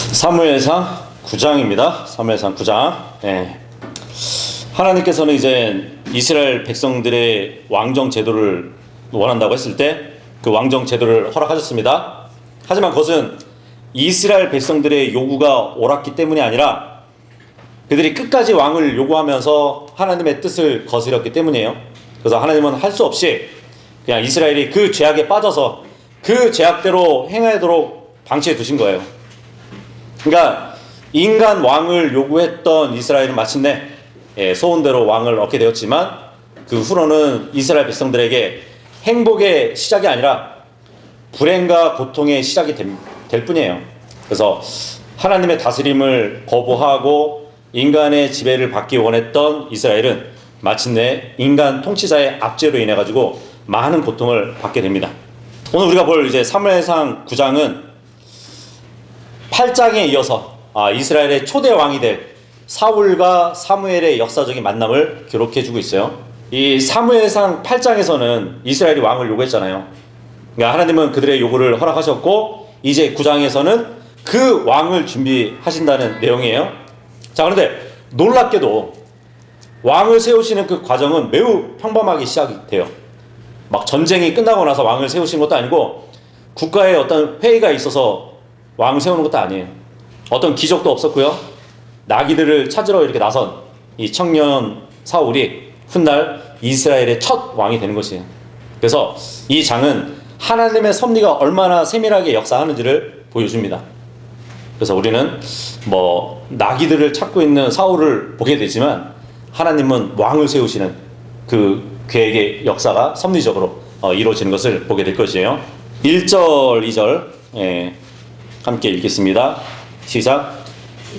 사무엘상 9장입니다. 사무엘상 9장. 예. 하나님께서는 이제 이스라엘 백성들의 왕정 제도를 원한다고 했을 때 그 왕정 제도를 허락하셨습니다. 하지만 그것은 이스라엘 백성들의 요구가 옳았기 때문이 아니라 그들이 끝까지 왕을 요구하면서 하나님의 뜻을 거스렸기 때문이에요. 그래서 하나님은 할 수 없이 그냥 이스라엘이 그 죄악에 빠져서 그 죄악대로 행하도록 방치해 두신 거예요. 그러니까 인간 왕을 요구했던 이스라엘은 마침내 소원대로 왕을 얻게 되었지만 그 후로는 이스라엘 백성들에게 행복의 시작이 아니라 불행과 고통의 시작이 될 뿐이에요. 그래서 하나님의 다스림을 거부하고 인간의 지배를 받기 원했던 이스라엘은 마침내 인간 통치자의 압제로 인해 가지고 많은 고통을 받게 됩니다. 오늘 우리가 볼 이제 사무엘상 9장은 8장에 이어서 이스라엘의 초대 왕이 될 사울과 사무엘의 역사적인 만남을 기록해주고 있어요. 이 사무엘상 8장에서는 이스라엘이 왕을 요구했잖아요. 그러니까 하나님은 그들의 요구를 허락하셨고 이제 9장에서는 그 왕을 준비하신다는 내용이에요. 자, 그런데 놀랍게도 왕을 세우시는 그 과정은 매우 평범하게 시작이 돼요. 막 전쟁이 끝나고 나서 왕을 세우신 것도 아니고 국가에 어떤 회의가 있어서 왕을 세우는 것도 아니에요. 어떤 기적도 없었고요. 나귀들을 찾으러 이렇게 나선 이 청년 사울이 훗날 이스라엘의 첫 왕이 되는 것이에요. 그래서 이 장은 하나님의 섭리가 얼마나 세밀하게 역사하는지를 보여줍니다. 그래서 우리는 나귀들을 찾고 있는 사울을 보게 되지만 하나님은 왕을 세우시는 그 계획의 역사가 섭리적으로 이루어지는 것을 보게 될 것이에요. 1절, 2절 함께 읽겠습니다. 시작.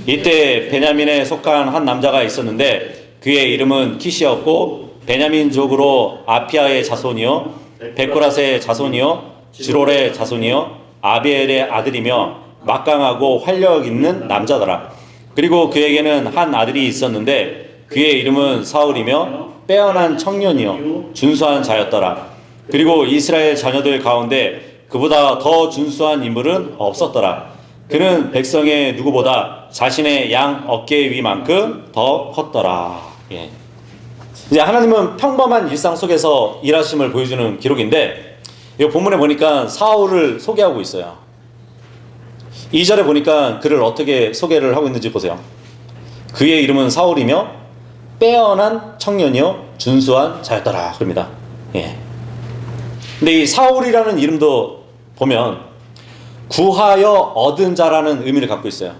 이때 베냐민에 속한 한 남자가 있었는데 그의 이름은 키시였고 베냐민족으로 아피아의 자손이요 베코랏의 자손이요 지롤의 자손이요 아비엘의 아들이며 막강하고 활력 있는 남자더라. 그리고 그에게는 한 아들이 있었는데 그의 이름은 사울이며 빼어난 청년이요 준수한 자였더라. 그리고 이스라엘 자녀들 가운데 그보다 더 준수한 인물은 없었더라. 그는 백성의 누구보다 자신의 양 어깨 위만큼 더 컸더라. 이제 하나님은 평범한 일상 속에서 일하심을 보여주는 기록인데 이 본문에 보니까 사울을 소개하고 있어요. 2절에 보니까 그를 어떻게 소개를 하고 있는지 보세요. 그의 이름은 사울이며 빼어난 청년이요 준수한 자였더라 그럽니다. 근데 이 사울이라는 이름도 보면 구하여 얻은 자라는 의미를 갖고 있어요.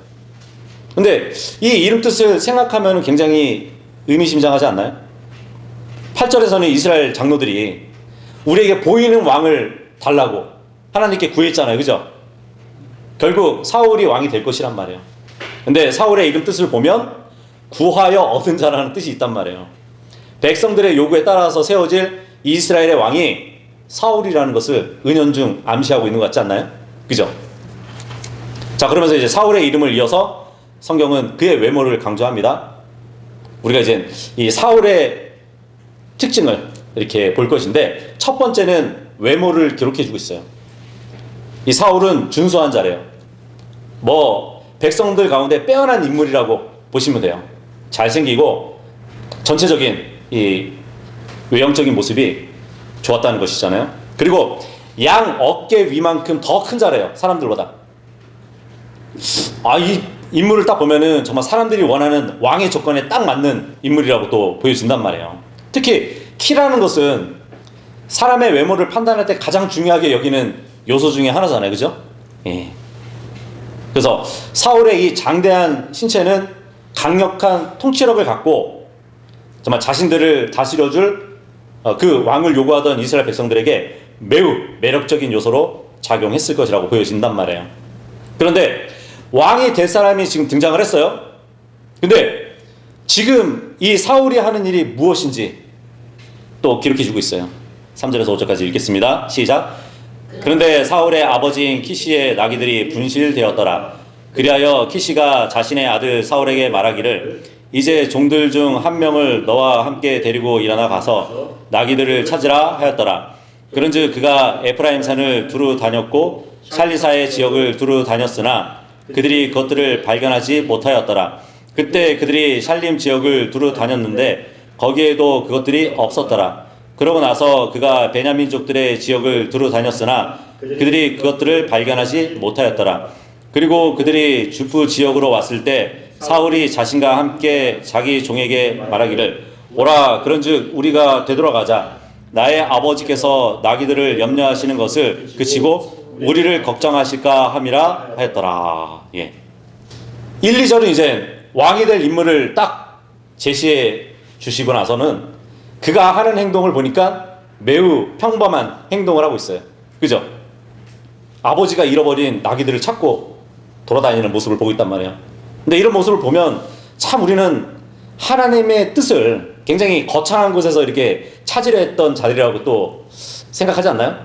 근데 이 이름 뜻을 생각하면 굉장히 의미심장하지 않나요? 8절에서는 이스라엘 장로들이 우리에게 보이는 왕을 달라고 하나님께 구했잖아요. 그죠? 결국 사울이 왕이 될 것이란 말이에요. 근데 사울의 이름 뜻을 보면 구하여 얻은 자라는 뜻이 있단 말이에요. 백성들의 요구에 따라서 세워질 이스라엘의 왕이 사울이라는 것을 은연중 암시하고 있는 것 같지 않나요? 그죠? 자, 그러면서 이제 사울의 이름을 이어서 성경은 그의 외모를 강조합니다. 우리가 이제 이 사울의 특징을 이렇게 볼 것인데 첫 번째는 외모를 기록해주고 있어요. 이 사울은 준수한 자래요. 백성들 가운데 빼어난 인물이라고 보시면 돼요. 잘생기고 전체적인 이 외형적인 모습이 좋았다는 것이잖아요. 그리고 양 어깨 위만큼 더 큰 자래요. 사람들보다. 이 인물을 딱 보면은 정말 사람들이 원하는 왕의 조건에 딱 맞는 인물이라고 또 보여진단 말이에요. 특히 키라는 것은 사람의 외모를 판단할 때 가장 중요하게 여기는 요소 중에 하나잖아요. 그죠? 그래서 사울의 이 장대한 신체는 강력한 통치력을 갖고 정말 자신들을 다스려줄 그 왕을 요구하던 이스라엘 백성들에게 매우 매력적인 요소로 작용했을 것이라고 보여진단 말이에요. 그런데 왕이 될 사람이 지금 등장을 했어요. 근데 지금 이 사울이 하는 일이 무엇인지 또 기록해주고 있어요. 3절에서 5절까지 읽겠습니다. 시작. 그런데 사울의 아버지인 키시의 나귀들이 분실되었더라. 그리하여 키시가 자신의 아들 사울에게 말하기를 이제 종들 중 한 명을 너와 함께 데리고 일어나 가서 나귀들을 찾으라 하였더라. 그런즉 그가 에프라임 산을 두루 다녔고 샬리사의 지역을 두루 다녔으나 그들이 그것들을 발견하지 못하였더라. 그때 그들이 샬림 지역을 두루 다녔는데 거기에도 그것들이 없었더라. 그러고 나서 그가 베냐민족들의 지역을 두루 다녔으나 그들이 그것들을 발견하지 못하였더라. 그리고 그들이 주프 지역으로 왔을 때 사울이 자신과 함께 자기 종에게 말하기를 오라 그런즉 우리가 되돌아가자. 나의 아버지께서 나귀들을 염려하시는 것을 그치고 우리를 걱정하실까 함이라 하였더라. 예. 1, 2절은 이제 왕이 될 인물을 딱 제시해 주시고 나서는 그가 하는 행동을 보니까 매우 평범한 행동을 하고 있어요. 그죠? 아버지가 잃어버린 나귀들을 찾고 돌아다니는 모습을 보고 있단 말이에요. 근데 이런 모습을 보면 참 우리는 하나님의 뜻을 굉장히 거창한 곳에서 이렇게 찾으려 했던 자리라고 또 생각하지 않나요?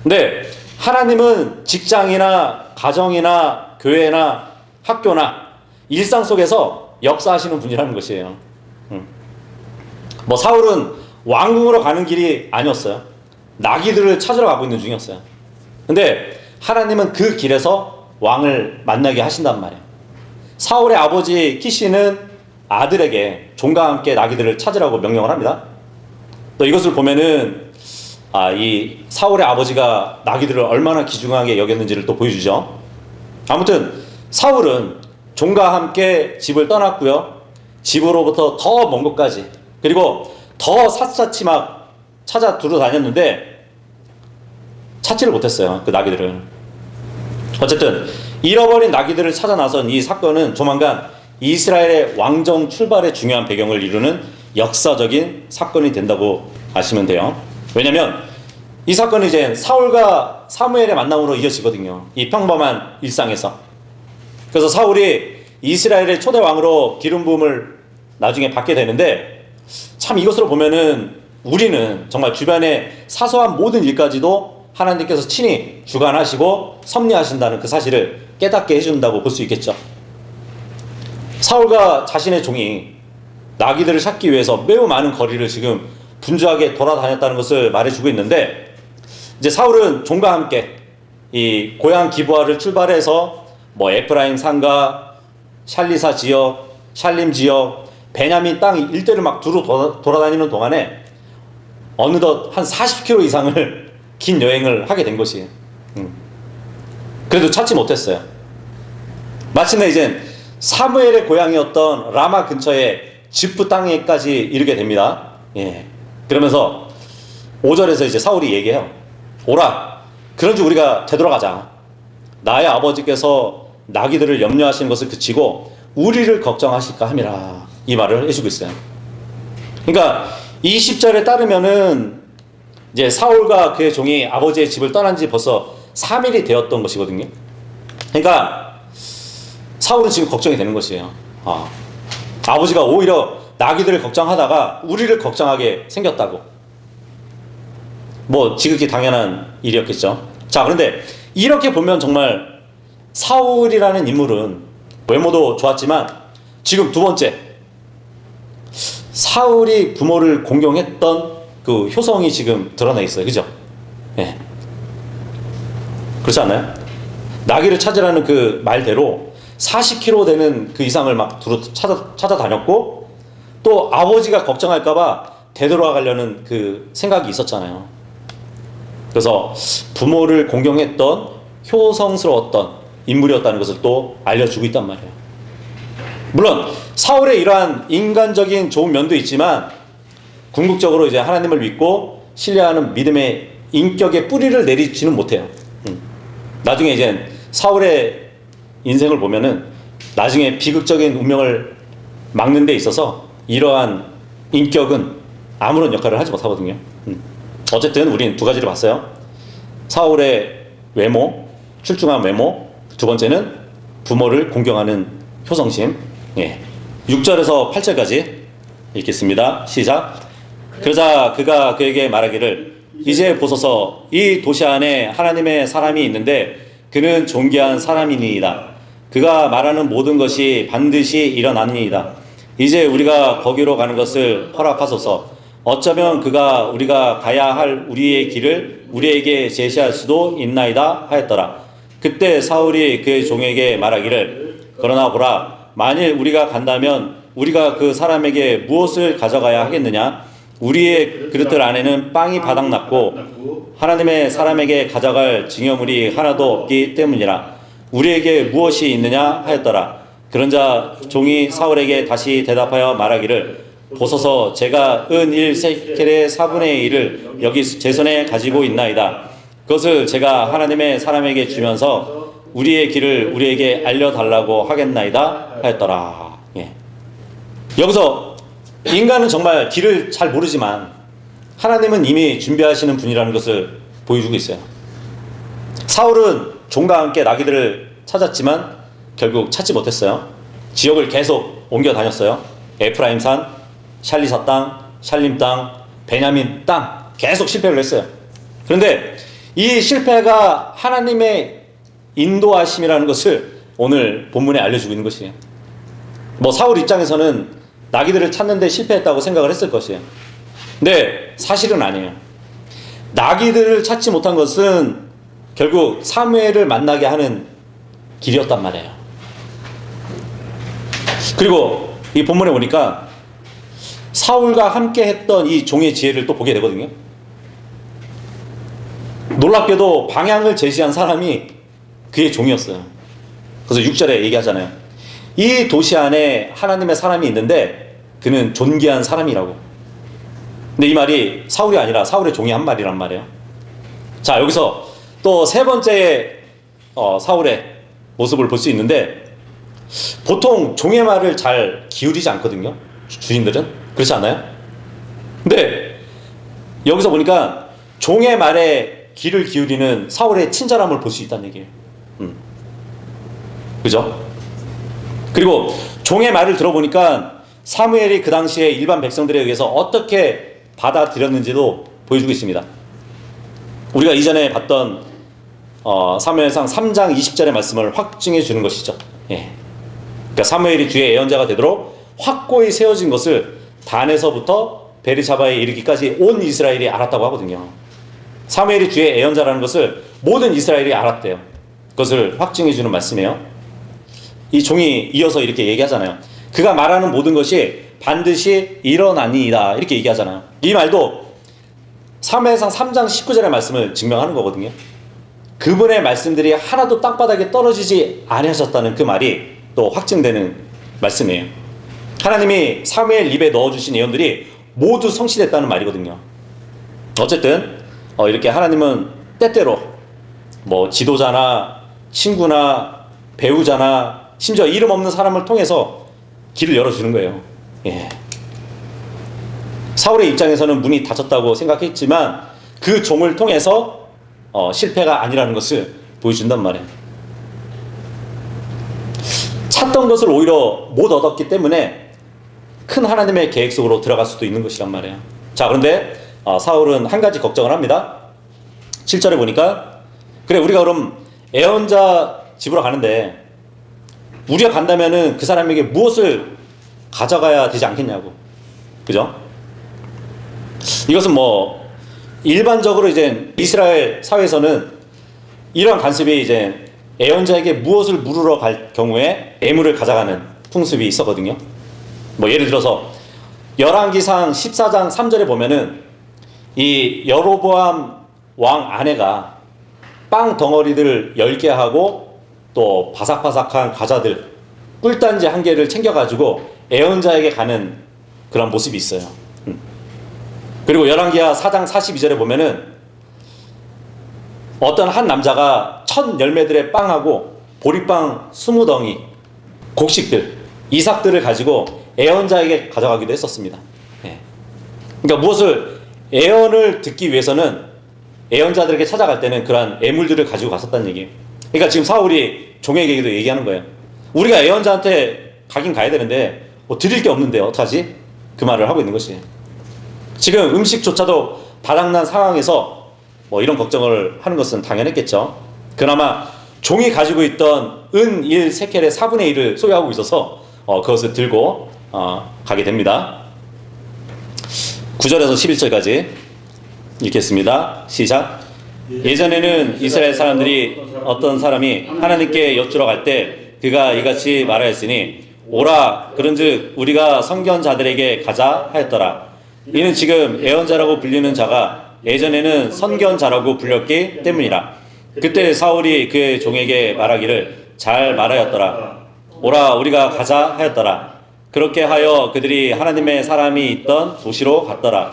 근데 하나님은 직장이나 가정이나 교회나 학교나 일상 속에서 역사하시는 분이라는 것이에요. 뭐 사울은 왕궁으로 가는 길이 아니었어요. 나귀들을 찾으러 가고 있는 중이었어요. 근데 하나님은 그 길에서 왕을 만나게 하신단 말이에요. 사울의 아버지 키시는 아들에게 종과 함께 나귀들을 찾으라고 명령을 합니다. 또 이것을 보면은 이 사울의 아버지가 나귀들을 얼마나 귀중하게 여겼는지를 또 보여주죠. 아무튼 사울은 종과 함께 집을 떠났고요. 집으로부터 더 먼 곳까지 그리고 더 샅샅이 막 찾아 두루 다녔는데 찾지를 못했어요. 그 나귀들을. 어쨌든 잃어버린 나귀들을 찾아 나선 이 사건은 조만간 이스라엘의 왕정 출발의 중요한 배경을 이루는 역사적인 사건이 된다고 아시면 돼요. 왜냐하면 이 사건은 이제 사울과 사무엘의 만남으로 이어지거든요. 이 평범한 일상에서. 그래서 사울이 이스라엘의 초대 왕으로 기름 부음을 나중에 받게 되는데 참 이것으로 보면은 우리는 정말 주변의 사소한 모든 일까지도 하나님께서 친히 주관하시고 섭리하신다는 그 사실을 깨닫게 해준다고 볼 수 있겠죠. 사울과 자신의 종이 나귀들을 찾기 위해서 매우 많은 거리를 지금 분주하게 돌아다녔다는 것을 말해주고 있는데 이제 사울은 종과 함께 이 고향 기브아를 출발해서 뭐 에프라임 산과 샬리사 지역, 샬림 지역, 베냐민 땅 일대를 막 두루 돌아다니는 동안에 어느덧 한 40km 이상을 긴 여행을 하게 된 것이에요. 그래도 찾지 못했어요. 마침내 이젠 사무엘의 고향이었던 라마 근처의 지프 땅에까지 이르게 됩니다. 예. 그러면서 5절에서 이제 사울이 얘기해요. 오라, 그런즉 우리가 되돌아가자. 나의 아버지께서 나귀들을 염려하시는 것을 그치고 우리를 걱정하실까 함이라. 이 말을 해주고 있어요. 그러니까 20절에 따르면은 이제 사울과 그의 종이 아버지의 집을 떠난 지 벌써 3일이 되었던 것이거든요. 그러니까 사울은 지금 걱정이 되는 것이에요. 아버지가 오히려 나귀들을 걱정하다가 우리를 걱정하게 생겼다고. 뭐 지극히 당연한 일이었겠죠. 자, 그런데 이렇게 보면 정말 사울이라는 인물은 외모도 좋았지만 지금 두 번째, 사울이 부모를 공경했던 그 효성이 지금 드러나 있어요. 그죠? 예. 그렇지 않나요? 나귀를 찾으라는 그 말대로 40km 되는 그 이상을 막 두루 찾아다녔고 또 아버지가 걱정할까봐 되돌아가려는 그 생각이 있었잖아요. 그래서 부모를 공경했던 효성스러웠던 인물이었다는 것을 또 알려주고 있단 말이에요. 물론 사울의 이러한 인간적인 좋은 면도 있지만 궁극적으로 이제 하나님을 믿고 신뢰하는 믿음의 인격의 뿌리를 내리지는 못해요. 나중에 이제 사울의 인생을 보면은 나중에 비극적인 운명을 막는 데 있어서 이러한 인격은 아무런 역할을 하지 못하거든요. 어쨌든 우린 두 가지를 봤어요. 사울의 외모, 출중한 외모, 두 번째는 부모를 공경하는 효성심. 예. 6절에서 8절까지 읽겠습니다. 시작. 그러자 그가 그에게 말하기를 이제 보소서 이 도시 안에 하나님의 사람이 있는데 그는 존귀한 사람이니이다. 그가 말하는 모든 것이 반드시 일어나니이다. 이제 우리가 거기로 가는 것을 허락하소서. 어쩌면 그가 우리가 가야 할 우리의 길을 우리에게 제시할 수도 있나이다 하였더라. 그때 사울이 그의 종에게 말하기를 그러나 보라 만일 우리가 간다면 우리가 그 사람에게 무엇을 가져가야 하겠느냐 우리의 그릇들 안에는 빵이 바닥났고 하나님의 사람에게 가져갈 증여물이 하나도 없기 때문이라 우리에게 무엇이 있느냐 하였더라. 그런자 종이 사울에게 다시 대답하여 말하기를 보소서 제가 은 1세겔의 4분의 1을 여기 제 손에 가지고 있나이다. 그것을 제가 하나님의 사람에게 주면서 우리의 길을 우리에게 알려달라고 하겠나이다 하였더라. 예. 여기서 인간은 정말 길을 잘 모르지만 하나님은 이미 준비하시는 분이라는 것을 보여주고 있어요. 사울은 종과 함께 나귀들을 찾았지만 결국 찾지 못했어요. 지역을 계속 옮겨 다녔어요. 에프라임산, 샬리사 땅, 샬림 땅, 베냐민 땅 계속 실패를 했어요. 그런데 이 실패가 하나님의 인도하심이라는 것을 오늘 본문에 알려주고 있는 것이에요. 뭐 사울 입장에서는 나귀들을 찾는데 실패했다고 생각을 했을 것이에요. 근데 사실은 아니에요. 나귀들을 찾지 못한 것은 결국 사무엘을 만나게 하는 길이었단 말이에요. 그리고 이 본문에 보니까 사울과 함께 했던 이 종의 지혜를 또 보게 되거든요. 놀랍게도 방향을 제시한 사람이 그의 종이었어요. 그래서 6절에 얘기하잖아요. 이 도시 안에 하나님의 사람이 있는데 그는 존귀한 사람이라고. 근데 이 말이 사울이 아니라 사울의 종이 한 말이란 말이에요. 자, 여기서 또 세 번째 사울의 모습을 볼 수 있는데 보통 종의 말을 잘 기울이지 않거든요. 주인들은 그렇지 않나요? 근데 여기서 보니까 종의 말에 귀를 기울이는 사울의 친절함을 볼 수 있다는 얘기예요. 그죠? 그리고 종의 말을 들어보니까 사무엘이 그 당시에 일반 백성들에 의해서 어떻게 받아들였는지도 보여주고 있습니다. 우리가 이전에 봤던 사무엘상 3장 20절의 말씀을 확증해 주는 것이죠. 예. 그러니까 사무엘이 주의 예언자가 되도록 확고히 세워진 것을 단에서부터 베르사바에 이르기까지 온 이스라엘이 알았다고 하거든요. 사무엘이 주의 예언자라는 것을 모든 이스라엘이 알았대요. 그것을 확증해 주는 말씀이에요. 이 종이 이어서 이렇게 얘기하잖아요. 그가 말하는 모든 것이 반드시 일어나니이다 이렇게 얘기하잖아요. 이 말도 사무엘상 3장 19절의 말씀을 증명하는 거거든요. 그분의 말씀들이 하나도 땅바닥에 떨어지지 아니하셨다는 그 말이 또 확증되는 말씀이에요. 하나님이 사무엘 입에 넣어주신 예언들이 모두 성취됐다는 말이거든요. 어쨌든 이렇게 하나님은 때때로 뭐 지도자나 친구나 배우자나 심지어 이름 없는 사람을 통해서 길을 열어주는 거예요. 예. 사울의 입장에서는 문이 닫혔다고 생각했지만 그 종을 통해서 실패가 아니라는 것을 보여준단 말이에요. 찾던 것을 오히려 못 얻었기 때문에 큰 하나님의 계획 속으로 들어갈 수도 있는 것이란 말이에요. 자, 그런데 사울은 한 가지 걱정을 합니다. 7절에 보니까 그래 우리가 그럼 예언자 집으로 가는데 우리가 간다면은 그 사람에게 무엇을 가져가야 되지 않겠냐고. 그죠? 이것은 뭐 일반적으로 이제 이스라엘 사회에서는 이러한 관습이 이제 예언자에게 무엇을 물으러 갈 경우에 예물을 가져가는 풍습이 있었거든요. 뭐 예를 들어서 열왕기상 14장 3절에 보면은 이 여로보암 왕 아내가 빵 덩어리들 10개 하고 또 바삭바삭한 과자들 꿀단지 1개를 챙겨가지고 예언자에게 가는 그런 모습이 있어요. 그리고 열왕기하 4장 42절에 보면은 어떤 한 남자가 첫 열매들의 빵하고 보리빵 20덩이 곡식들 이삭들을 가지고 예언자에게 가져가기도 했었습니다. 예. 그러니까 무엇을 예언을 듣기 위해서는 예언자들에게 찾아갈 때는 그러한 예물들을 가지고 갔었다는 얘기예요. 그러니까 지금 사울이 종에게도 얘기하는 거예요. 우리가 예언자한테 가긴 가야 되는데 뭐 드릴 게 없는데 어떡하지? 그 말을 하고 있는 것이에요. 지금 음식조차도 바닥난 상황에서 뭐 이런 걱정을 하는 것은 당연했겠죠. 그나마 종이 가지고 있던 은 1세켈의 4분의 1을 소유하고 있어서 그것을 들고 가게 됩니다. 9절에서 11절까지 읽겠습니다. 시작. 예전에는 이스라엘 사람들이 어떤 사람이 하나님께 여쭈러 갈 때 그가 이같이 말하였으니 오라 그런즉 우리가 선견자들에게 가자 하였더라. 이는 지금 예언자라고 불리는 자가 예전에는 선견자라고 불렸기 때문이라. 그때 사울이 그의 종에게 말하기를 잘 말하였더라. 오라 우리가 가자 하였더라. 그렇게 하여 그들이 하나님의 사람이 있던 도시로 갔더라.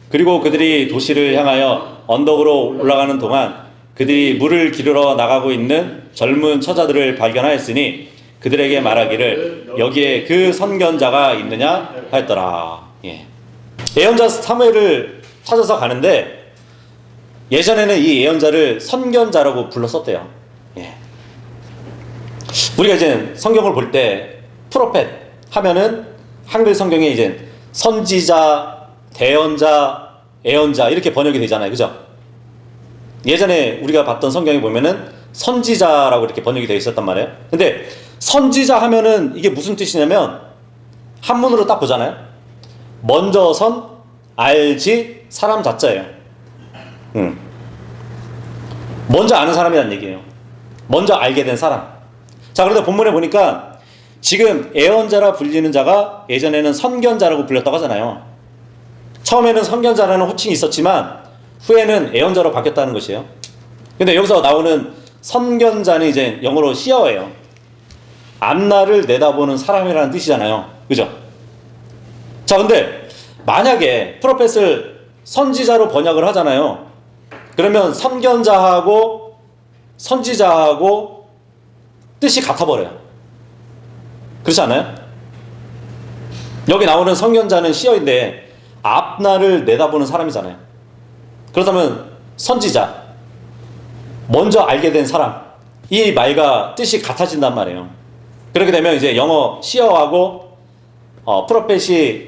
그리고 그들이 도시를 향하여 언덕으로 올라가는 동안 그들이 물을 기르러 나가고 있는 젊은 처자들을 발견하였으니 그들에게 말하기를 여기에 그 선견자가 있느냐 하였더라. 예언자 사무엘을 찾아서 가는데 예전에는 이 예언자를 선견자라고 불렀었대요. 우리가 이제 성경을 볼 때 프로펫 하면은 한글 성경에 이제 선지자, 대언자, 예언자 이렇게 번역이 되잖아요. 그죠? 예전에 우리가 봤던 성경에 보면은 선지자라고 이렇게 번역이 되어 있었단 말이에요. 근데 선지자 하면은 이게 무슨 뜻이냐면 한문으로 딱 보잖아요. 먼저 선, 알지, 사람 자자예요. 먼저 아는 사람이라는 얘기예요. 먼저 알게 된 사람. 자, 그런데 본문에 보니까 지금 예언자라 불리는 자가 예전에는 선견자라고 불렸다고 하잖아요. 처음에는 선견자라는 호칭이 있었지만 후에는 예언자로 바뀌었다는 것이에요. 근데 여기서 나오는 선견자는 이제 영어로 시어예요. 앞날을 내다보는 사람이라는 뜻이잖아요. 그죠? 자, 근데 만약에 프로펫을 선지자로 번역을 하잖아요. 그러면 선견자하고 선지자하고 뜻이 같아버려요. 그렇지 않아요? 여기 나오는 선견자는 시어인데 앞날을 내다보는 사람이잖아요. 그렇다면 선지자, 먼저 알게 된 사람, 이 말과 뜻이 같아진단 말이에요. 그렇게 되면 이제 영어 시어하고 프로펫이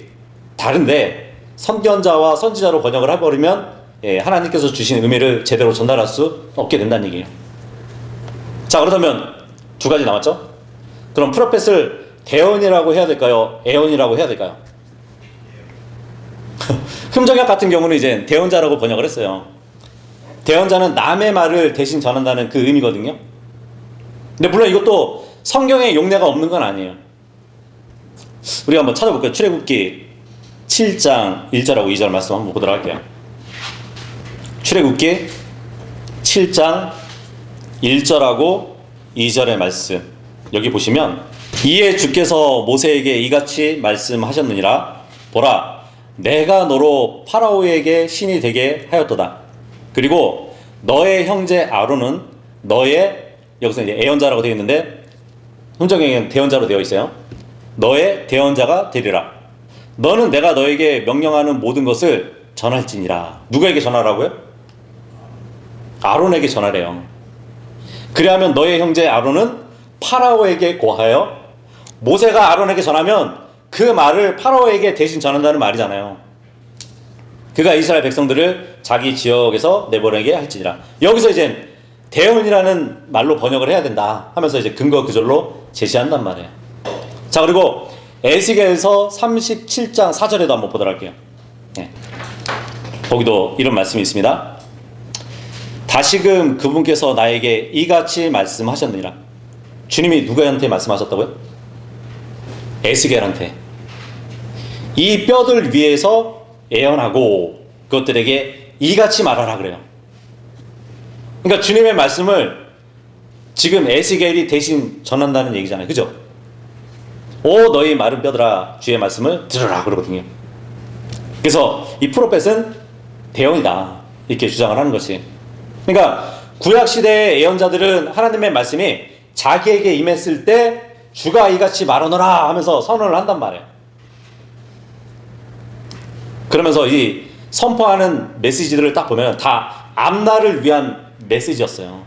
다른데 선견자와 선지자로 번역을 해버리면 하나님께서 주신 의미를 제대로 전달할 수 없게 된다는 얘기예요. 자, 그렇다면 두 가지 남았죠? 그럼 프로펫을 대언이라고 해야 될까요? 예언이라고 해야 될까요? 흠정약 같은 경우는 이제 대언자라고 번역을 했어요. 대언자는 남의 말을 대신 전한다는 그 의미거든요. 근데 물론 이것도 성경에 용례가 없는 건 아니에요. 우리가 한번 찾아볼까요? 출애굽기 7장 1절하고 2절 말씀 한번 보도록 할게요. 출애굽기 7장 1절하고 2절의 말씀 여기 보시면 이에 주께서 모세에게 이같이 말씀하셨느니라. 보라 내가 너로 파라오에게 신이 되게 하였도다. 그리고 너의 형제 아론은 너의, 여기서 이제 예언자라고 되어 있는데 훈정에는 대언자로 되어 있어요. 너의 대언자가 되리라. 너는 내가 너에게 명령하는 모든 것을 전할지니라. 누구에게 전하라고요? 아론에게 전하래요. 그리하면 너의 형제 아론은 파라오에게 고하여, 모세가 아론에게 전하면 그 말을 파라오에게 대신 전한다는 말이잖아요. 그가 이스라엘 백성들을 자기 지역에서 내보내게 할지니라. 여기서 이제 대언이라는 말로 번역을 해야 된다 하면서 이제 근거 구절로 제시한단 말이에요. 자, 그리고 에스겔서 37장 4절에도 한번 보도록 할게요. 거기도 이런 말씀이 있습니다. 다시금 그분께서 나에게 이같이 말씀하셨느니라. 주님이 누구한테 말씀하셨다고요? 에스겔한테. 이 뼈들 위에서 예언하고 그것들에게 이같이 말하라 그래요. 그러니까 주님의 말씀을 지금 에스겔이 대신 전한다는 얘기잖아요. 그죠? 오 너희 마른 뼈들아 주의 말씀을 들으라 그러거든요. 그래서 이 프로펫은 대언이다 이렇게 주장을 하는 것이. 그러니까 구약시대의 예언자들은 하나님의 말씀이 자기에게 임했을 때 주가 이같이 말하노라 하면서 선언을 한단 말이에요. 그러면서 이 선포하는 메시지들을 딱 보면 다 앞날을 위한 메시지였어요.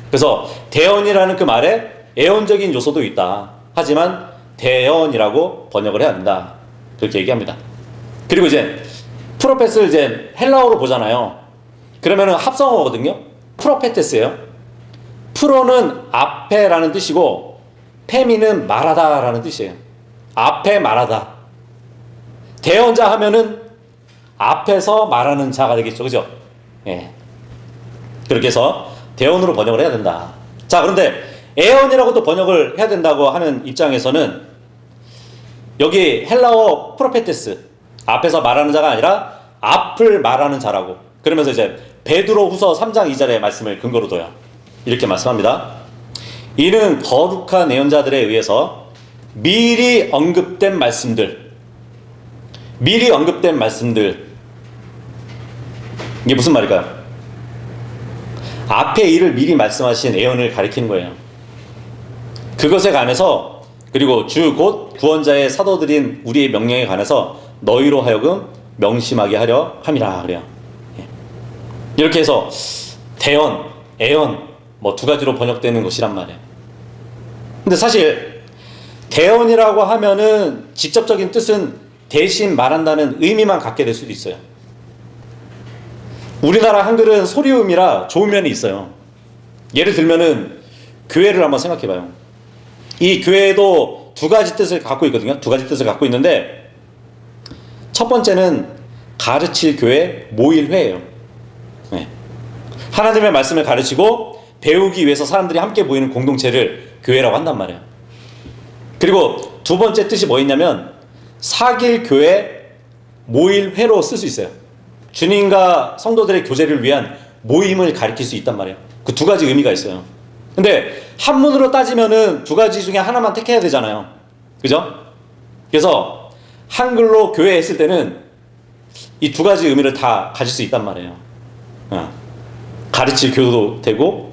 그래서 대언이라는 그 말에 예언적인 요소도 있다. 하지만 대언이라고 번역을 해야 된다. 그렇게 얘기합니다. 그리고 이제 프로펫을 이제 헬라어로 보잖아요. 그러면은 합성어거든요. 프로페테스예요. 프로는 앞에라는 뜻이고 페미는 말하다라는 뜻이에요. 앞에 말하다. 대언자 하면은 앞에서 말하는 자가 되겠죠. 그죠? 예. 그렇게 해서 대언으로 번역을 해야 된다. 자, 그런데 에언이라고도 번역을 해야 된다고 하는 입장에서는 여기 헬라어 프로페테스, 앞에서 말하는 자가 아니라 앞을 말하는 자라고, 그러면서 이제 베드로 후서 3장 2절의 말씀을 근거로 둬요. 이렇게 말씀합니다. 이는 거룩한 예언자들에 의해서 미리 언급된 말씀들, 이게 무슨 말일까요? 앞에 일을 미리 말씀하신 예언을 가리키는 거예요. 그것에 관해서, 그리고 주 곧 구원자의 사도들인 우리의 명령에 관해서 너희로 하여금 명심하게 하려 함이라 그래요. 이렇게 해서 대언, 애언 뭐 두 가지로 번역되는 것이란 말이에요. 근데 사실 대언이라고 하면은 직접적인 뜻은 대신 말한다는 의미만 갖게 될 수도 있어요. 우리나라 한글은 소리음이라 좋은 면이 있어요. 예를 들면은 교회를 한번 생각해 봐요. 이 교회도 두 가지 뜻을 갖고 있거든요. 두 가지 뜻을 갖고 있는데, 첫 번째는 가르칠 교회, 모일 회예요. 네. 하나님의 말씀을 가르치고 배우기 위해서 사람들이 함께 모이는 공동체를 교회라고 한단 말이에요. 그리고 두 번째 뜻이 뭐 있냐면 사길 교회, 모일 회로 쓸 수 있어요. 주님과 성도들의 교제를 위한 모임을 가리킬 수 있단 말이에요. 그 두 가지 의미가 있어요. 근데 한문으로 따지면은 두 가지 중에 하나만 택해야 되잖아요. 그죠? 그래서 한글로 교회 했을 때는 이 두 가지 의미를 다 가질 수 있단 말이에요. 가르칠 교도 되고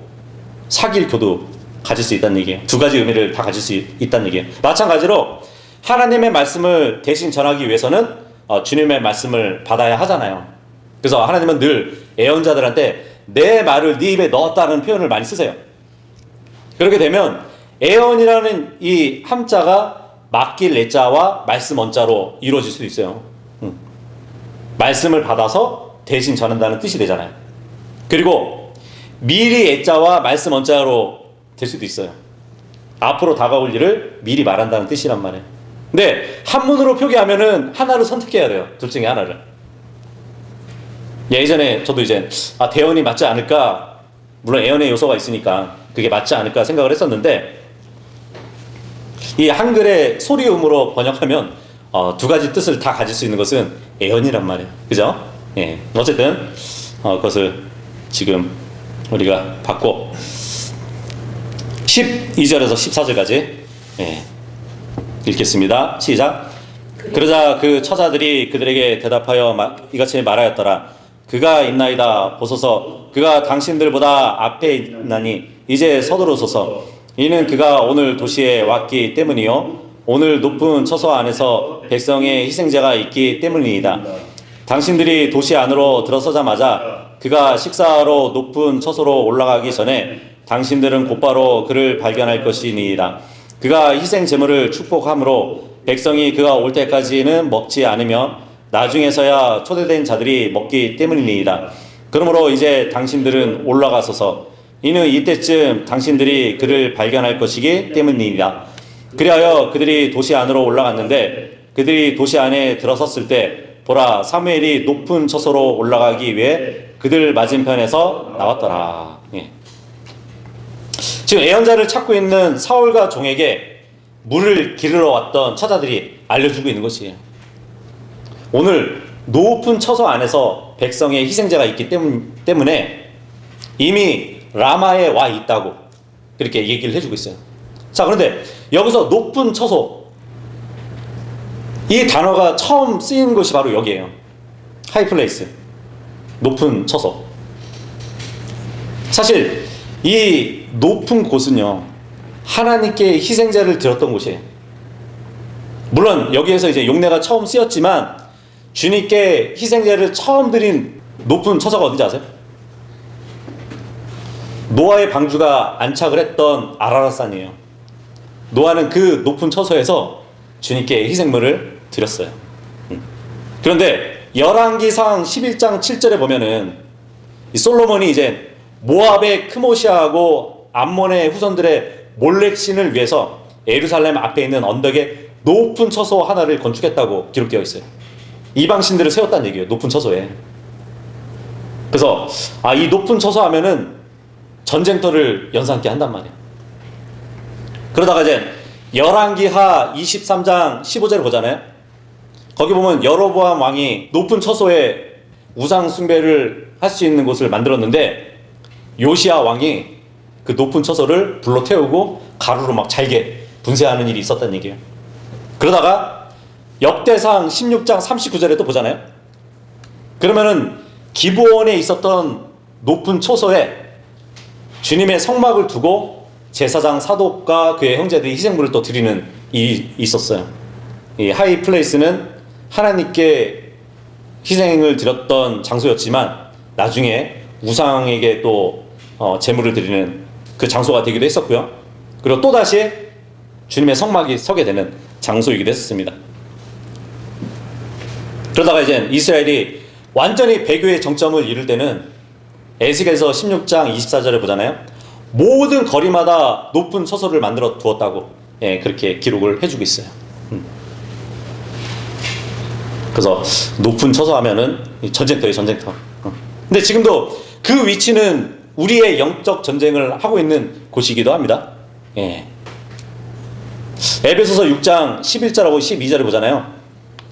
사길 교도 가질 수 있다는 얘기예요. 두 가지 의미를 다 가질 수 있다는 얘기예요. 마찬가지로 하나님의 말씀을 대신 전하기 위해서는 주님의 말씀을 받아야 하잖아요. 그래서 하나님은 늘 애언자들한테 내 말을 네 입에 넣었다는 표현을 많이 쓰세요. 그렇게 되면 애언이라는 이 함자가 맡길 애자와 말씀 언자로 이루어질 수도 있어요. 말씀을 받아서 대신 전한다는 뜻이 되잖아요. 그리고 미리 애자와 말씀 언자로 될 수도 있어요. 앞으로 다가올 일을 미리 말한다는 뜻이란 말이에요. 근데 한문으로 표기하면은 하나를 선택해야 돼요. 둘 중에 하나를. 예전에 저도 이제 대언이 맞지 않을까, 물론 애언의 요소가 있으니까 그게 맞지 않을까 생각을 했었는데, 이 한글의 소리음으로 번역하면 두 가지 뜻을 다 가질 수 있는 것은 애언이란 말이에요. 그죠? 예. 어쨌든 그것을 지금 우리가 받고 12절에서 14절까지 읽겠습니다. 시작. 그러자 그 처자들이 그들에게 대답하여 이같이 말하였더라. 그가 있나이다. 보소서. 그가 당신들보다 앞에 있나니 이제 서두르소서. 이는 그가 오늘 도시에 왔기 때문이요 오늘 높은 처소 안에서 백성의 희생자가 있기 때문이다. 당신들이 도시 안으로 들어서자마자 그가 식사하러 높은 처소로 올라가기 전에 당신들은 곧바로 그를 발견할 것이니이다. 그가 희생 제물을 축복함으로 백성이 그가 올 때까지는 먹지 않으며 나중에서야 초대된 자들이 먹기 때문이니이다. 그러므로 이제 당신들은 올라가소서. 이는 이때쯤 당신들이 그를 발견할 것이기 때문이다. 그리하여 그들이 도시 안으로 올라갔는데 그들이 도시 안에 들어섰을 때 보라, 사무엘이 높은 처소로 올라가기 위해 그들 맞은편에서 나왔더라. 지금 애언자를 찾고 있는 사울과 종에게 물을 기르러 왔던 처자들이 알려주고 있는 것이에요. 오늘 높은 처소 안에서 백성의 희생자가 있기 때문에 이미 라마에 와 있다고 그렇게 얘기를 해주고 있어요. 자, 그런데 여기서 높은 처소, 이 단어가 처음 쓰인 것이 바로 여기에요. 하이플레이스, 높은 처소. 사실 이 높은 곳은요, 하나님께 희생자를 드렸던 곳이에요. 물론 여기에서 이제 용례가 처음 쓰였지만 주님께 희생자를 처음 드린 높은 처소가 어딘지 아세요? 노아의 방주가 안착을 했던 아라랏산이에요. 노아는 그 높은 처소에서 주님께 희생물을 드렸어요. 그런데 열왕기상 11장 7절에 보면은 이 솔로몬이 이제 모압의 크모시아하고 암몬의 후손들의 몰렉신을 위해서 예루살렘 앞에 있는 언덕에 높은 처소 하나를 건축했다고 기록되어 있어요. 이방신들을 세웠다는 얘기예요. 높은 처소에. 그래서 이 높은 처소 하면은 전쟁터를 연상케 한단 말이에요. 그러다가 이제 열왕기하 23장 15절을 보잖아요. 거기 보면 여로보암 왕이 높은 처소에 우상 숭배를 할 수 있는 곳을 만들었는데 요시야 왕이 그 높은 처소를 불로 태우고 가루로 막 잘게 분쇄하는 일이 있었다는 얘기예요. 그러다가 역대상 16장 39절에 또 보잖아요. 그러면은 기브온에 있었던 높은 처소에 주님의 성막을 두고 제사장 사독과 그의 형제들이 희생물을 또 드리는 일이 있었어요. 이 하이 플레이스는 하나님께 희생을 드렸던 장소였지만 나중에 우상에게 또 제물을 드리는 그 장소가 되기도 했었고요. 그리고 또다시 주님의 성막이 서게 되는 장소이기도 했었습니다. 그러다가 이제 이스라엘이 완전히 배교의 정점을 이룰 때는 에스겔서 16장 24절에 보잖아요. 모든 거리마다 높은 처소를 만들어 두었다고 그렇게 기록을 해주고 있어요. 그래서 높은 처소 하면은 전쟁터예요, 전쟁터. 근데 지금도 그 위치는 우리의 영적 전쟁을 하고 있는 곳이기도 합니다. 에베소서 6장 11절하고 12절을 보잖아요.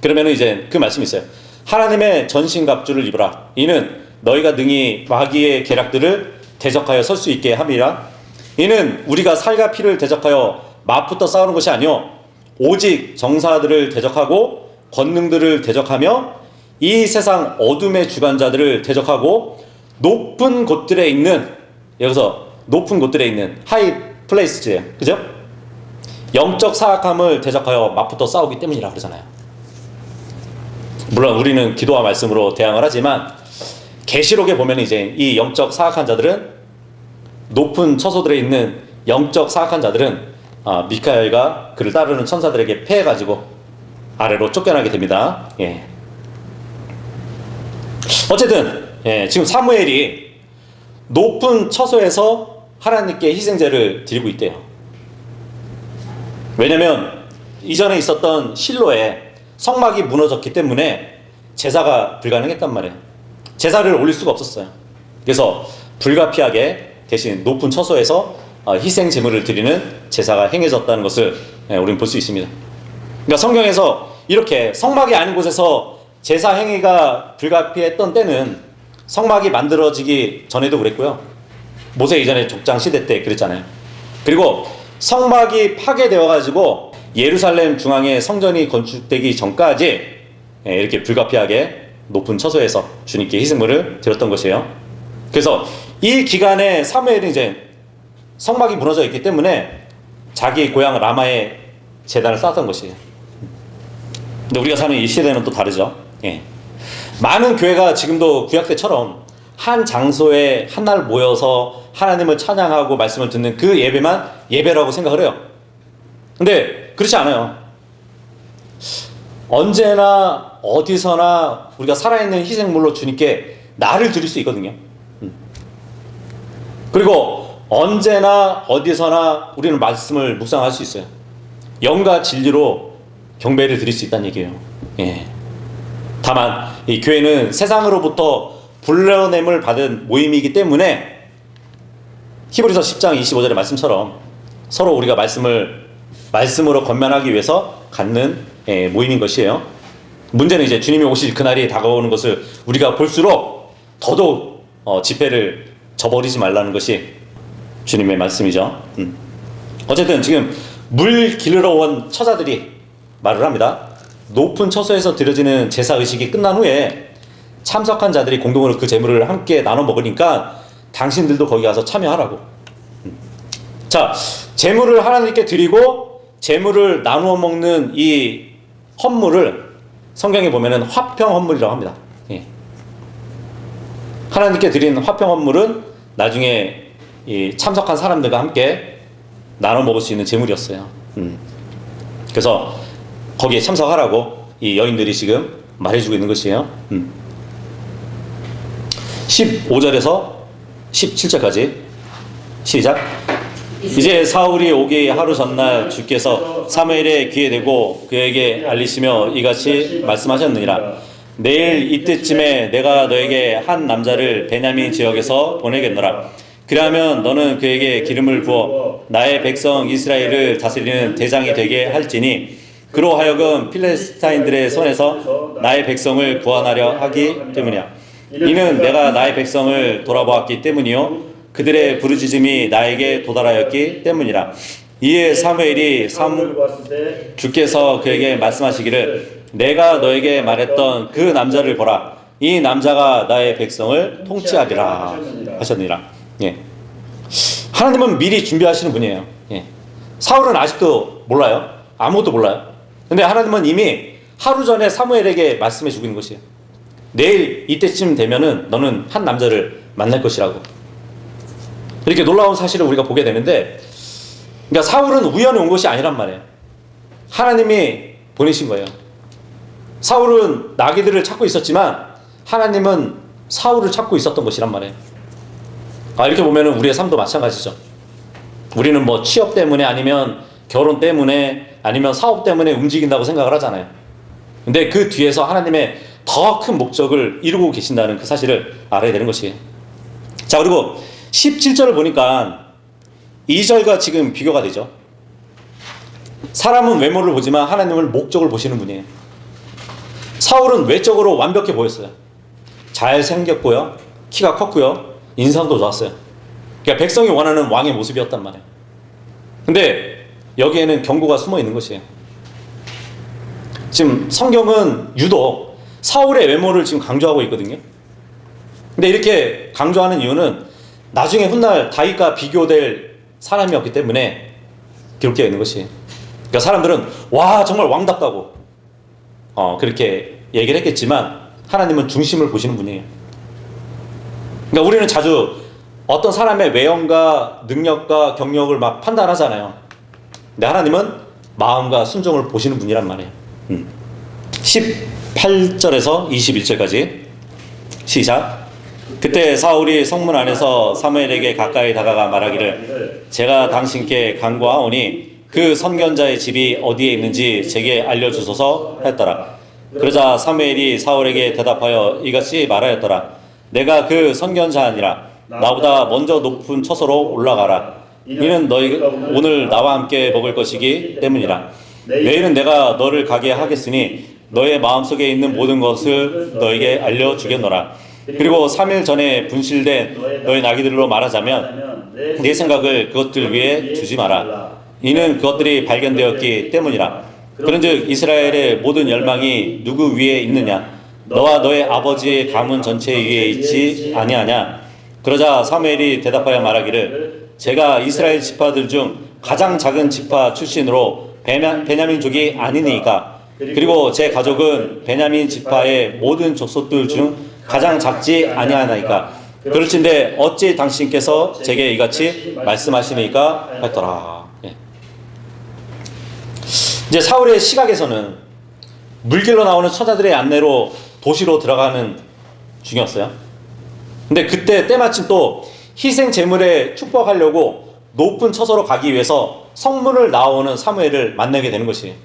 그러면은 이제 그 말씀이 있어요. 하나님의 전신갑주를 입으라. 이는 너희가 능히 마귀의 계략들을 대적하여 설 수 있게 함이라. 이는 우리가 살과 피를 대적하여 맞붙어 싸우는 것이 아니요 오직 정사들을 대적하고 권능들을 대적하며 이 세상 어둠의 주관자들을 대적하고 높은 곳들에 있는, 여기서 높은 곳들에 있는 하이 플레이스예요. 그죠? 영적 사악함을 대적하여 맞붙어 싸우기 때문이라 그러잖아요. 물론 우리는 기도와 말씀으로 대항을 하지만 계시록에 보면 이제 이 영적 사악한 자들은, 높은 처소들에 있는 영적 사악한 자들은 미카엘과 그를 따르는 천사들에게 패해가지고 아래로 쫓겨나게 됩니다. 어쨌든 지금 사무엘이 높은 처소에서 하나님께 희생제를 드리고 있대요. 왜냐면 이전에 있었던 실로에 성막이 무너졌기 때문에 제사가 불가능했단 말이에요. 제사를 올릴 수가 없었어요. 그래서 불가피하게 대신 높은 처소에서 희생 제물을 드리는 제사가 행해졌다는 것을 우리는 볼 수 있습니다. 그러니까 성경에서 이렇게 성막이 아닌 곳에서 제사 행위가 불가피했던 때는 성막이 만들어지기 전에도 그랬고요. 모세 이전에 족장 시대 때 그랬잖아요. 그리고 성막이 파괴되어 가지고 예루살렘 중앙에 성전이 건축되기 전까지 이렇게 불가피하게 높은 처소에서 주님께 희생물을 드렸던 것이에요. 그래서 이 기간에 사무엘은 이제 성막이 무너져 있기 때문에 자기 고향 라마에 제단을 쌓았던 것이에요. 근데 우리가 사는 이 시대는 또 다르죠. 많은 교회가 지금도 구약 때처럼 한 장소에 한 날 모여서 하나님을 찬양하고 말씀을 듣는 그 예배만 예배라고 생각을 해요. 근데 그렇지 않아요. 언제나 어디서나 우리가 살아있는 희생물로 주님께 나를 드릴 수 있거든요. 그리고 언제나 어디서나 우리는 말씀을 묵상할 수 있어요. 영과 진리로 경배를 드릴 수 있다는 얘기예요. 다만 이 교회는 세상으로부터 불러냄을 받은 모임이기 때문에 히브리서 10장 25절의 말씀처럼 서로 우리가 말씀으로 권면하기 위해서 갖는 모임인 것이에요. 문제는 이제 주님이 오실 그날이 다가오는 것을 우리가 볼수록 더더욱 집회를 저버리지 말라는 것이 주님의 말씀이죠. 어쨌든 지금 물 기르러 온 처자들이 말을 합니다. 높은 처소에서 드려지는 제사의식이 끝난 후에 참석한 자들이 공동으로 그 제물을 함께 나눠 먹으니까 당신들도 거기 가서 참여하라고. 자, 제물을 하나님께 드리고 제물을 나누어 먹는 이 헌물을 성경에 보면은 화평 헌물이라고 합니다. 하나님께 드린 화평 헌물은 나중에 이 참석한 사람들과 함께 나눠 먹을 수 있는 제물이었어요. 그래서 거기에 참석하라고 이 여인들이 지금 말해주고 있는 것이에요. 15절에서 17절까지 시작. 이제 사울이 오기 하루 전날 주께서 사무엘의 귀에 대고 그에게 알리시며 이같이 말씀하셨느니라. 내일 이때쯤에 내가 너에게 한 남자를 베냐민 지역에서 보내겠노라. 그리하면 너는 그에게 기름을 부어 나의 백성 이스라엘을 다스리는 대장이 되게 할지니 그로 하여금 필리스타인들의 손에서 나의 백성을 구원하려 하기 때문이야. 이는 내가 나의 백성을 돌아보았기 때문이요 그들의 부르짖음이 나에게 도달하였기 때문이라. 이에 사무엘이 주께서 그에게 말씀하시기를 내가 너에게 말했던 그 남자를 보라. 이 남자가 나의 백성을 통치하리라 하셨느니라. 예. 하나님은 미리 준비하시는 분이에요. 예. 사울은 아직도 몰라요. 아무것도 몰라요. 근데 하나님은 이미 하루 전에 사무엘에게 말씀해 주고 있는 것이에요. 내일 이때쯤 되면은 너는 한 남자를 만날 것이라고. 이렇게 놀라운 사실을 우리가 보게 되는데, 그러니까 사울은 우연히 온 것이 아니란 말이에요. 하나님이 보내신 거예요. 사울은 나귀들을 찾고 있었지만 하나님은 사울을 찾고 있었던 것이란 말이에요. 이렇게 보면은 우리의 삶도 마찬가지죠. 우리는 뭐 취업 때문에 아니면 결혼 때문에 아니면 사업 때문에 움직인다고 생각을 하잖아요. 근데 그 뒤에서 하나님의 더 큰 목적을 이루고 계신다는 그 사실을 알아야 되는 것이에요. 자, 그리고 17절을 보니까 2절과 지금 비교가 되죠. 사람은 외모를 보지만 하나님은 목적을 보시는 분이에요. 사울은 외적으로 완벽해 보였어요. 잘생겼고요, 키가 컸고요, 인상도 좋았어요. 그러니까 백성이 원하는 왕의 모습이었단 말이에요. 근데 여기에는 경고가 숨어 있는 것이에요. 지금 성경은 유독 사울의 외모를 지금 강조하고 있거든요. 근데 이렇게 강조하는 이유는 나중에 훗날 다윗과 비교될 사람이었기 때문에 기록되어 있는 것이에요. 그러니까 사람들은 와 정말 왕답다고 그렇게 얘기를 했겠지만 하나님은 중심을 보시는 분이에요. 그러니까 우리는 자주 어떤 사람의 외형과 능력과 경력을 막 판단하잖아요. 근데 하나님은 마음과 순종을 보시는 분이란 말이에요. 18절에서 21절까지 시작. 그때 사울이 성문 안에서 사무엘에게 가까이 다가가 말하기를 제가 당신께 간구하오니 그 선견자의 집이 어디에 있는지 제게 알려주소서 했더라. 그러자 사무엘이 사울에게 대답하여 이같이 말하였더라. 내가 그 선견자니라. 나보다 먼저 높은 처소로 올라가라. 이는 너희가 오늘 나와 함께 먹을 것이기 때문이라. 내일은 내가 너를 가게 하겠으니 너의 마음속에 있는 모든 것을 너에게 알려주겠노라. 그리고 3일 전에 분실된 너의 나귀들로 말하자면 네 생각을 그것들 위에 주지 마라. 이는 그것들이 발견되었기 때문이라. 그런즉 이스라엘의 모든 열망이 누구 위에 있느냐? 너와 너의 아버지의 가문 전체 위에 있지 아니하냐? 그러자 사무엘이 대답하여 말하기를 제가 이스라엘 지파들 중 가장 작은 지파 출신으로 베냐민족이 아니니까. 그리고 제 가족은 베냐민 지파의 모든 족속들 중 가장 작지 아니하나이까. 그럴진데 어찌 당신께서 제게 이같이 말씀하시니까 했더라. 예. 이제 사울의 시각에서는 물길로 나오는 처자들의 안내로 도시로 들어가는 중이었어요. 근데 그때 때마침 또 희생 제물에 축복하려고 높은 처소로 가기 위해서 성문을 나오는 사무엘을 만나게 되는 것이에요.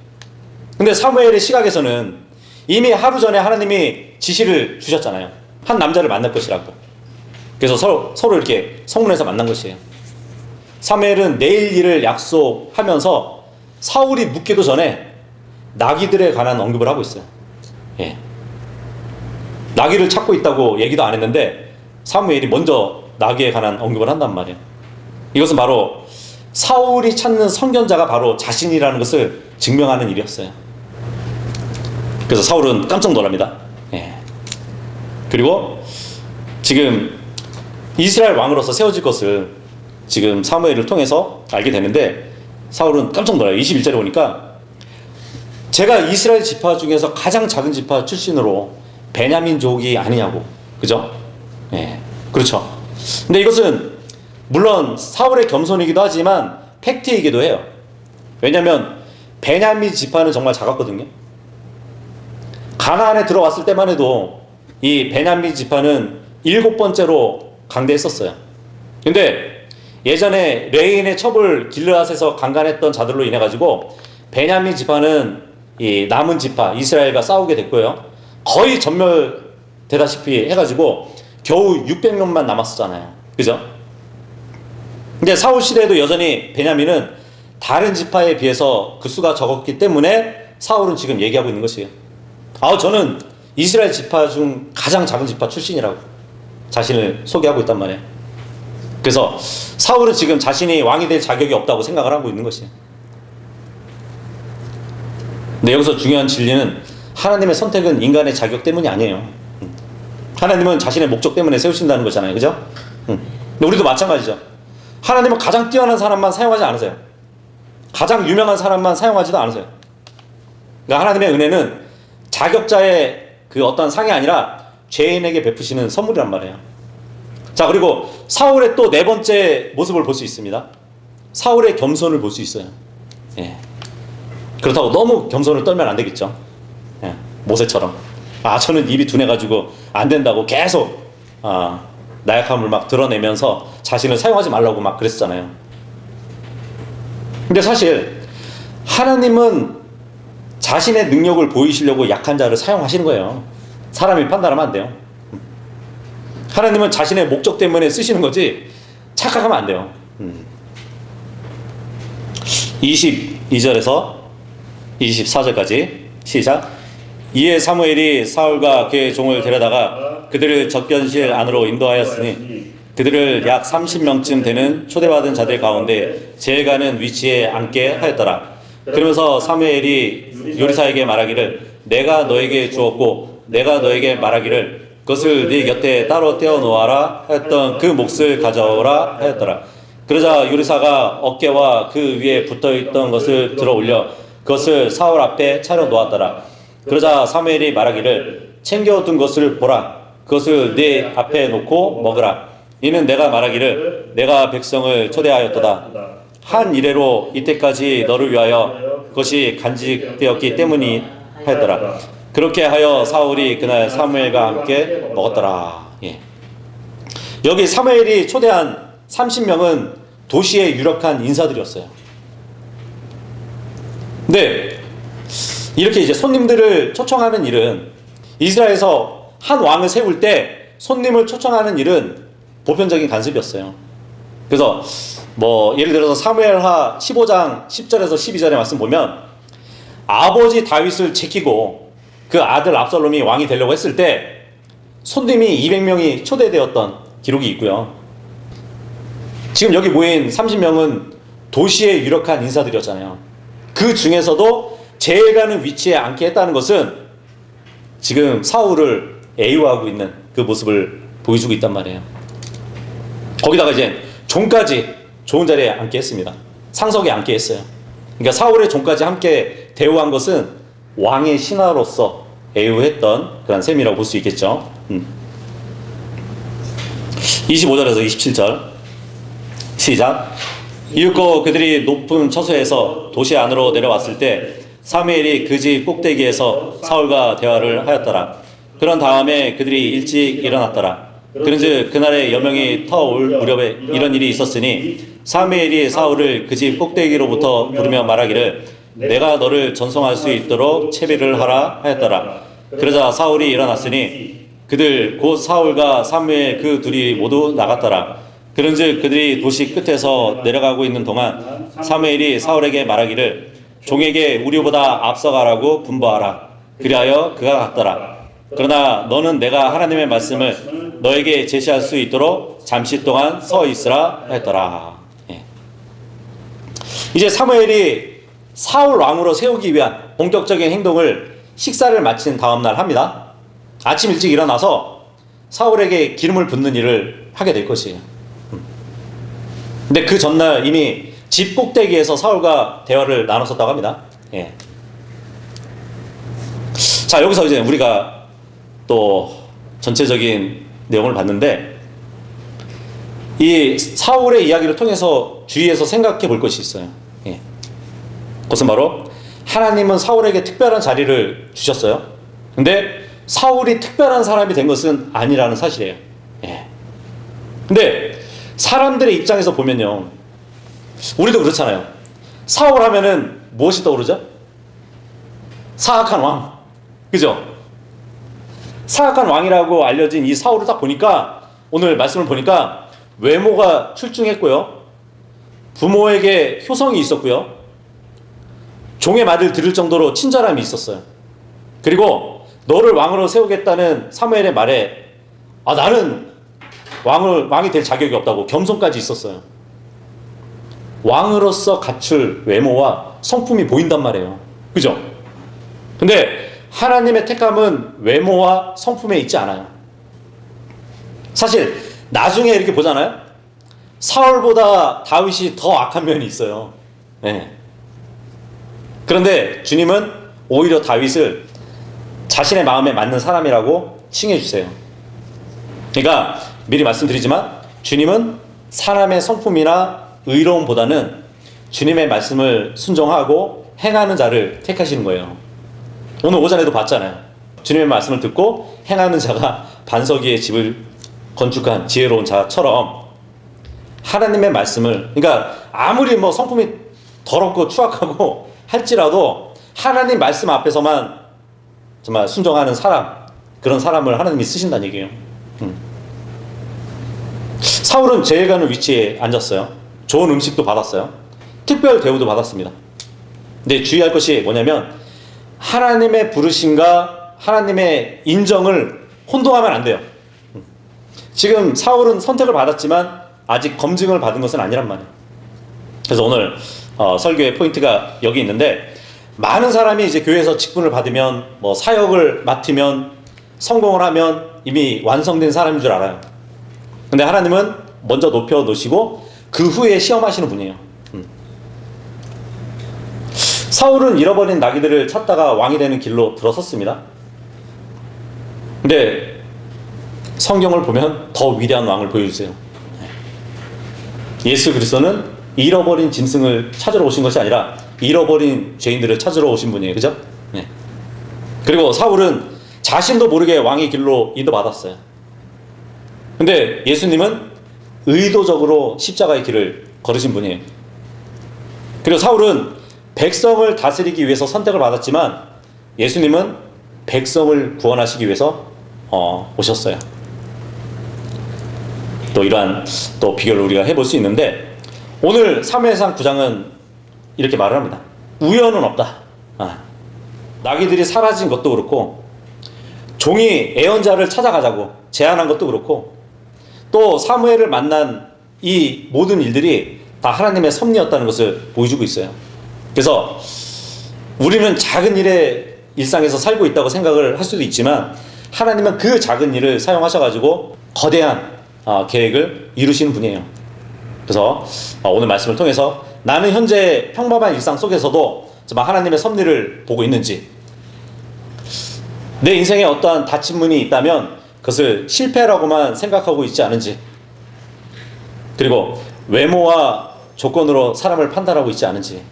근데 사무엘의 시각에서는 이미 하루 전에 하나님이 지시를 주셨잖아요. 한 남자를 만날 것이라고. 그래서 서로 이렇게 성문에서 만난 것이에요. 사무엘은 내일 일을 약속하면서 사울이 묻기도 전에 나귀들에 관한 언급을 하고 있어요. 예. 나귀를 찾고 있다고 얘기도 안 했는데 사무엘이 먼저 나귀에 관한 언급을 한단 말이에요. 이것은 바로 사울이 찾는 선견자가 바로 자신이라는 것을 증명하는 일이었어요. 그래서 사울은 깜짝 놀랍니다. 예. 그리고 지금 이스라엘 왕으로서 세워질 것을 지금 사무엘을 통해서 알게 되는데 사울은 깜짝 놀라요. 21절에 보니까 제가 이스라엘 지파 중에서 가장 작은 지파 출신으로 베냐민족이 아니냐고. 그죠? 예. 그렇죠. 근데 이것은 물론 사울의 겸손이기도 하지만 팩트이기도 해요. 왜냐하면 베냐민 지파는 정말 작았거든요. 가나안에 들어왔을 때만 해도 이 베냐민 지파는 7번째로 강대했었어요. 근데 예전에 레인의 첩을 길르앗에서 강간했던 자들로 인해 가지고 베냐민 지파는 이 남은 지파 이스라엘과 싸우게 됐고요. 거의 전멸되다시피 해가지고 겨우 600명만 남았었잖아요. 그죠? 근데 사울 시대에도 여전히 베냐민은 다른 지파에 비해서 그 수가 적었기 때문에 사울은 지금 얘기하고 있는 것이에요. 저는 이스라엘 지파 중 가장 작은 지파 출신이라고 자신을 소개하고 있단 말이에요. 그래서 사울은 지금 자신이 왕이 될 자격이 없다고 생각을 하고 있는 것이에요. 근데 여기서 중요한 진리는 하나님의 선택은 인간의 자격 때문이 아니에요. 하나님은 자신의 목적 때문에 세우신다는 거잖아요. 그죠? 근데 우리도 마찬가지죠. 하나님은 가장 뛰어난 사람만 사용하지 않으세요. 가장 유명한 사람만 사용하지도 않으세요. 그러니까 하나님의 은혜는 자격자의 그 어떤 상이 아니라 죄인에게 베푸시는 선물이란 말이에요. 자, 그리고 사울의 또 네 번째 모습을 볼 수 있습니다. 사울의 겸손을 볼 수 있어요. 예. 그렇다고 너무 겸손을 떨면 안 되겠죠. 예. 모세처럼. 저는 입이 둔해가지고 안 된다고 계속 나약함을 막 드러내면서 자신을 사용하지 말라고 막 그랬잖아요. 근데 사실 하나님은 자신의 능력을 보이시려고 약한 자를 사용하시는 거예요. 사람이 판단하면 안 돼요. 하나님은 자신의 목적 때문에 쓰시는 거지 착각하면 안 돼요. 22절에서 24절까지 시작. 이에 사무엘이 사울과 그의 종을 데려다가 그들을 접견실 안으로 인도하였으니 그들을 약 30명쯤 되는 초대받은 자들 가운데 제일 가는 위치에 앉게 하였더라. 그러면서 사무엘이 요리사에게 말하기를 내가 너에게 주었고 내가 너에게 말하기를 그것을 네 곁에 따로 떼어 놓아라 하였던 그 몫을 가져오라 하였더라. 그러자 요리사가 어깨와 그 위에 붙어있던 것을 들어 올려 그것을 사울 앞에 차려 놓았더라. 그러자 사무엘이 말하기를 챙겨둔 것을 보라. 그것을 네 앞에 놓고 먹으라. 이는 내가 말하기를 내가 백성을 초대하였도다. 한 이래로 이때까지 너를 위하여 그것이 간직되었기 때문이 하였더라. 그렇게 하여 사울이 그날 사무엘과 함께 먹었더라. 예. 여기 사무엘이 초대한 30명은 도시의 유력한 인사들이었어요. 근데 이렇게 이제 손님들을 초청하는 일은 이스라엘에서 한 왕을 세울 때 손님을 초청하는 일은 보편적인 관습이었어요. 그래서 예를 들어서 사무엘하 15장 10절에서 12절의 말씀 보면 아버지 다윗을 제키고 그 아들 압살롬이 왕이 되려고 했을 때 손님이 200명이 초대되었던 기록이 있고요. 지금 여기 모인 30명은 도시의 유력한 인사들이었잖아요. 그 중에서도 제일 가는 위치에 앉게 했다는 것은 지금 사울을 애유하고 있는 그 모습을 보여주고 있단 말이에요. 거기다가 이제 종까지 좋은 자리에 앉게 했습니다. 상석에 앉게 했어요. 그러니까 사울의 종까지 함께 대우한 것은 왕의 신하로서 애우했던 그런 셈이라고 볼 수 있겠죠. 25절에서 27절 시작. 이윽고 그들이 높은 처소에서 도시 안으로 내려왔을 때 사무엘이 그 집 꼭대기에서 사울과 대화를 하였더라. 그런 다음에 그들이 일찍 일어났더라. 그런즉 그날의 여명이 터올 무렵에 이런 일이 있었으니 사무엘이 사울을 그 집 꼭대기로부터 부르며 말하기를 내가 너를 전송할 수 있도록 채비를 하라 하였더라. 그러자 사울이 일어났으니 그들 곧 사울과 사무엘 그 둘이 모두 나갔더라. 그런즉 그들이 도시 끝에서 내려가고 있는 동안 사무엘이 사울에게 말하기를 종에게 우리보다 앞서가라고 분부하라. 그리하여 그가 갔더라. 그러나 너는 내가 하나님의 말씀을 너에게 제시할 수 있도록 잠시 동안 서 있으라 했더라. 예. 이제 사무엘이 사울 왕으로 세우기 위한 본격적인 행동을 식사를 마친 다음날 합니다. 아침 일찍 일어나서 사울에게 기름을 붓는 일을 하게 될 것이에요. 근데 그 전날 이미 집 꼭대기에서 사울과 대화를 나눴었다고 합니다. 예. 자, 여기서 이제 우리가 또 전체적인 내용을 봤는데 이 사울의 이야기를 통해서 주위에서 생각해 볼 것이 있어요. 예. 그것은 바로 하나님은 사울에게 특별한 자리를 주셨어요. 근데 사울이 특별한 사람이 된 것은 아니라는 사실이에요. 예. 근데 사람들의 입장에서 보면요, 우리도 그렇잖아요. 사울 하면은 무엇이 떠오르죠? 사악한 왕, 그죠? 사악한 왕이라고 알려진 이 사울을 딱 보니까, 오늘 말씀을 보니까 외모가 출중했고요, 부모에게 효성이 있었고요, 종의 말을 들을 정도로 친절함이 있었어요. 그리고 너를 왕으로 세우겠다는 사무엘의 말에 나는 왕이 될 자격이 없다고 겸손까지 있었어요. 왕으로서 갖출 외모와 성품이 보인단 말이에요. 그죠? 근데 하나님의 택함은 외모와 성품에 있지 않아요. 사실 나중에 이렇게 보잖아요. 사울보다 다윗이 더 악한 면이 있어요. 네. 그런데 주님은 오히려 다윗을 자신의 마음에 맞는 사람이라고 칭해 주세요. 그러니까 미리 말씀드리지만 주님은 사람의 성품이나 의로움보다는 주님의 말씀을 순종하고 행하는 자를 택하시는 거예요. 오늘 오전에도 봤잖아요. 주님의 말씀을 듣고 행하는 자가 반석 위에 집을 건축한 지혜로운 자처럼 하나님의 말씀을, 그러니까 아무리 뭐 성품이 더럽고 추악하고 할지라도 하나님 말씀 앞에서만 정말 순종하는 사람, 그런 사람을 하나님이 쓰신다는 얘기예요. 사울은 제일가는 위치에 앉았어요. 좋은 음식도 받았어요. 특별 대우도 받았습니다. 근데 주의할 것이 뭐냐면 하나님의 부르심과 하나님의 인정을 혼동하면 안 돼요. 지금 사울은 선택을 받았지만 아직 검증을 받은 것은 아니란 말이에요. 그래서 오늘 설교의 포인트가 여기 있는데, 많은 사람이 이제 교회에서 직분을 받으면, 뭐 사역을 맡으면, 성공을 하면 이미 완성된 사람인 줄 알아요. 근데 하나님은 먼저 높여 놓으시고 그 후에 시험하시는 분이에요. 사울은 잃어버린 나귀들을 찾다가 왕이 되는 길로 들어섰습니다. 근데 성경을 보면 더 위대한 왕을 보여주세요. 예수 그리스도는 잃어버린 짐승을 찾으러 오신 것이 아니라 잃어버린 죄인들을 찾으러 오신 분이에요. 그죠? 네. 그리고 사울은 자신도 모르게 왕의 길로 인도받았어요. 근데 예수님은 의도적으로 십자가의 길을 걸으신 분이에요. 그리고 사울은 백성을 다스리기 위해서 선택을 받았지만 예수님은 백성을 구원하시기 위해서 오셨어요. 또 이러한 또 비교를 우리가 해볼 수 있는데, 오늘 사무엘상 9장은 이렇게 말을 합니다. 우연은 없다. 나귀들이 사라진 것도 그렇고, 종이 애언자를 찾아가자고 제안한 것도 그렇고, 또 사무엘을 만난 이 모든 일들이 다 하나님의 섭리였다는 것을 보여주고 있어요. 그래서 우리는 작은 일에 일상에서 살고 있다고 생각을 할 수도 있지만, 하나님은 그 작은 일을 사용하셔가지고 거대한 계획을 이루시는 분이에요. 그래서 오늘 말씀을 통해서 나는 현재 평범한 일상 속에서도 정말 하나님의 섭리를 보고 있는지, 내 인생에 어떠한 닫힌 문이 있다면 그것을 실패라고만 생각하고 있지 않은지, 그리고 외모와 조건으로 사람을 판단하고 있지 않은지,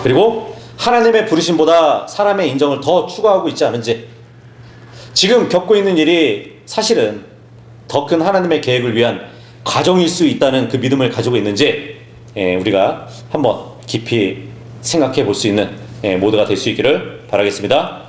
그리고 하나님의 부르심보다 사람의 인정을 더 추구하고 있지 않은지, 지금 겪고 있는 일이 사실은 더 큰 하나님의 계획을 위한 과정일 수 있다는 그 믿음을 가지고 있는지, 우리가 한번 깊이 생각해 볼 수 있는 모두가 될 수 있기를 바라겠습니다.